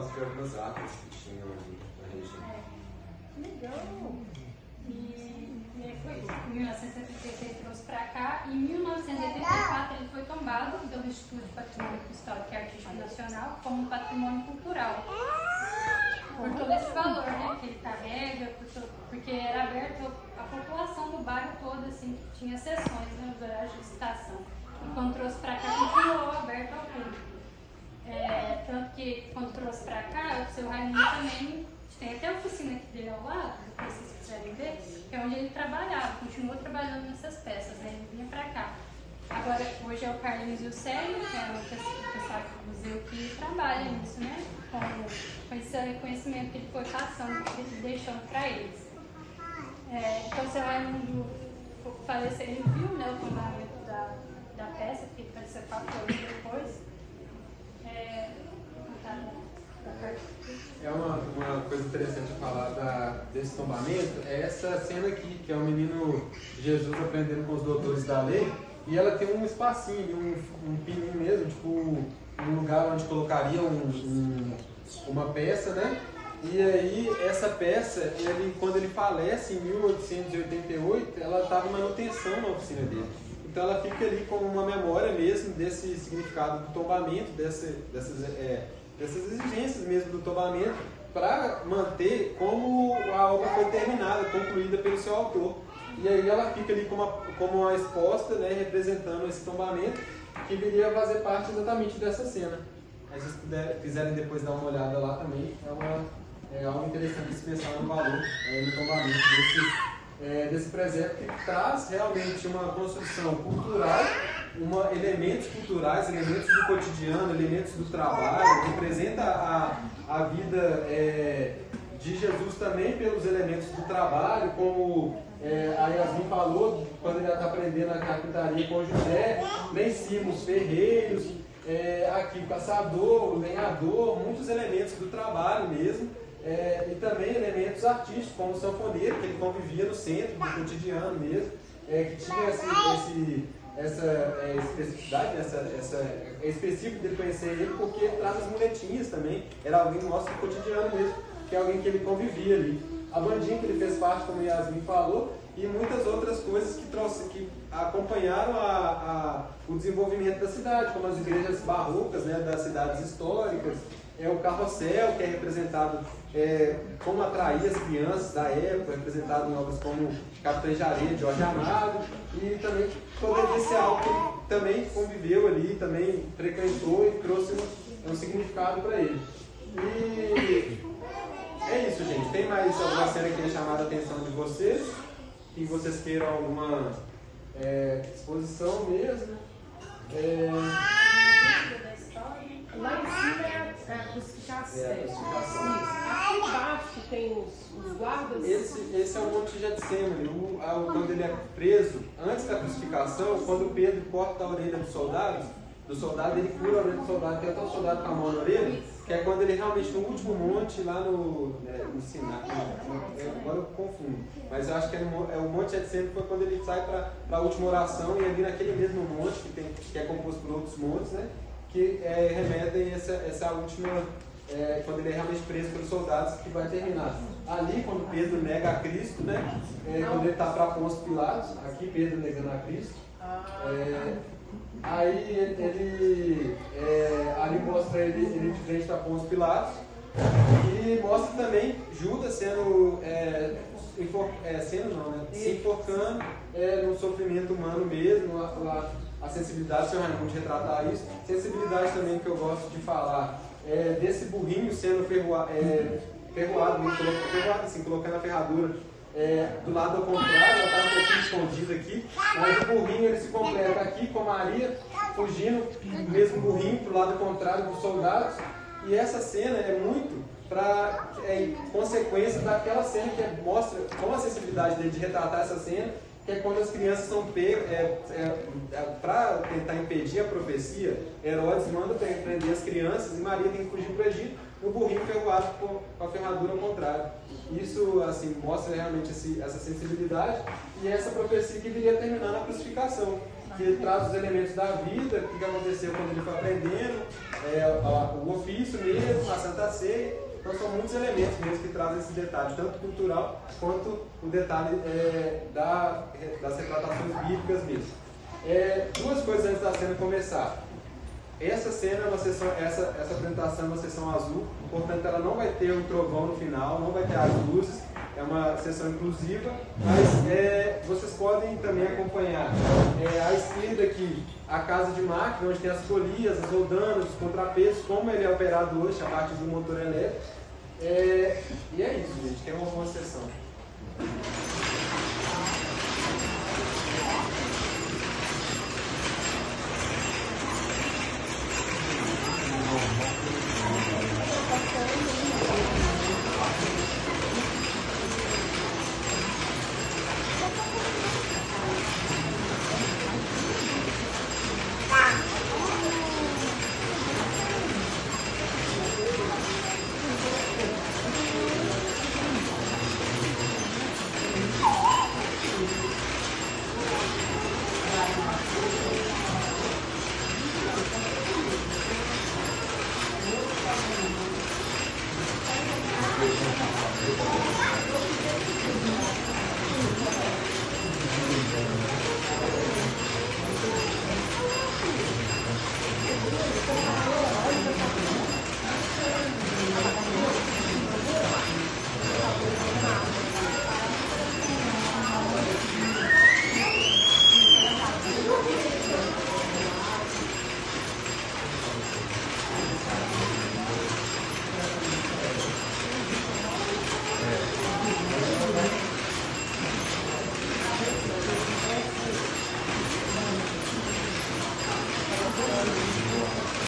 causa de algumas árvores que tinham ali na região. Legal! E foi isso. Em 1976 ele trouxe para cá. Em 1984 ele foi tombado pelo Instituto de Patrimônio Histórico e Artístico Nacional como patrimônio cultural. Por todo esse valor, né, que ele carrega, porque era aberto à população do bairro todo, assim, que tinha sessões, né, nos horários de visitação. E quando trouxe para cá, continuou aberto ao público. Tanto que quando trouxe para cá, o seu Raimundo também tem até a oficina aqui dele ao lado, se vocês quiserem ver, que é onde ele trabalhava, continuou trabalhando nessas peças, né, ele vinha para cá. Agora, hoje é o Carlinhos e o Célio, que é o pessoal do museu que trabalha nisso, né? Com esse reconhecimento que ele foi passando, que ele deixou para eles. Então, o seu Raimundo faleceu, ele viu, né, o fundamento da peça, que faleceu 4 anos depois. Uma coisa interessante a falar desse tombamento é essa cena aqui, que é o menino Jesus aprendendo com os doutores da lei, e ela tem um espacinho, um pininho mesmo, tipo um lugar onde colocaria uma peça, né? E aí essa peça, quando ele falece em 1888, ela estava em manutenção na oficina dele. Então ela fica ali como uma memória mesmo desse significado do tombamento, dessas exigências mesmo do tombamento, para manter como a obra foi terminada, concluída pelo seu autor. E aí ela fica ali como uma exposta, né, representando esse tombamento, que viria a fazer parte exatamente dessa cena. Se vocês quiserem depois dar uma olhada lá também, é algo interessante de se pensar no valor no tombamento desse presépio, que traz realmente uma construção cultural, elementos culturais, elementos do cotidiano, elementos do trabalho, representa a vida de Jesus também pelos elementos do trabalho, como a Yasmin falou, quando ele está aprendendo a carpintaria com José, lá em cima os ferreiros, aqui o caçador, o lenhador, muitos elementos do trabalho mesmo, e também elementos artísticos, como o sanfoneiro, que ele convivia no centro, no cotidiano mesmo, que tinha essa especificidade, é específico dele conhecer ele, porque traz as muletinhas também, era alguém nosso do cotidiano mesmo, que é alguém que ele convivia ali. A bandinha que ele fez parte, como a Yasmin falou, e muitas outras coisas que acompanharam o desenvolvimento da cidade, como as igrejas barrocas, né, das cidades históricas, o carrossel, que é representado como atrair as crianças da época, representado em obras como Capitães de Areia, de Jorge Amado, e também todo esse algo que ele também conviveu ali, também frequentou e trouxe um significado para ele. E é isso, gente. Tem mais alguma cena que tenha chamado a atenção de vocês? Que vocês queiram alguma exposição mesmo? Lá em cima é a crucificação. Aqui embaixo tem os guardas. Esse é o Monte Getsemane. Quando ele é preso, antes da crucificação, quando Pedro corta a orelha do soldado, ele cura a orelha do soldado, tem até o soldado com a mão na orelha, que é quando ele realmente, no último monte, lá no Sinai, agora eu confundo, mas eu acho que o Monte Getsemane foi quando ele sai para a última oração, e ali naquele mesmo monte, que é composto por outros montes, né, que remetem essa última, quando ele é realmente preso pelos soldados, que vai terminar. Ali, quando Pedro nega a Cristo, né, quando ele está para Pôncio Pilatos, aqui Pedro negando a Cristo, aí ele ali mostra ele de frente para Pôncio Pilatos, e mostra também Judas sendo se enforcando no sofrimento humano mesmo, a sensibilidade, o Sr. Raimundo retratar isso, sensibilidade também que eu gosto de falar, desse burrinho sendo ferroado assim, colocando a ferradura do lado ao contrário, ela está um pouquinho escondida aqui, mas o burrinho ele se completa aqui com Maria, fugindo, o mesmo burrinho para o lado contrário dos soldados, e essa cena é muito consequência daquela cena que mostra com a sensibilidade dele de retratar essa cena, que é quando as crianças são pegas, para tentar impedir a profecia, Herodes manda prender as crianças e Maria tem que fugir para o Egito, no burrinho ferroado com a ferradura ao contrário. Isso assim, mostra realmente essa sensibilidade e essa profecia que viria a terminar na crucificação. que traz os elementos da vida, o que aconteceu quando ele foi aprendendo, o ofício mesmo, a Santa Ceia. Então são muitos elementos mesmo que trazem esse detalhe, tanto cultural quanto o detalhe das retratações bíblicas mesmo. Duas coisas antes da cena começar. Essa cena é uma sessão, essa apresentação é uma sessão azul, portanto ela não vai ter um trovão no final, não vai ter as luzes, é uma sessão inclusiva, mas vocês podem também acompanhar à esquerda aqui a casa de máquina, onde tem as polias, as roldanas, os contrapesos, como ele é operado hoje a partir do motor elétrico. E é isso, gente, que é uma boa sessão.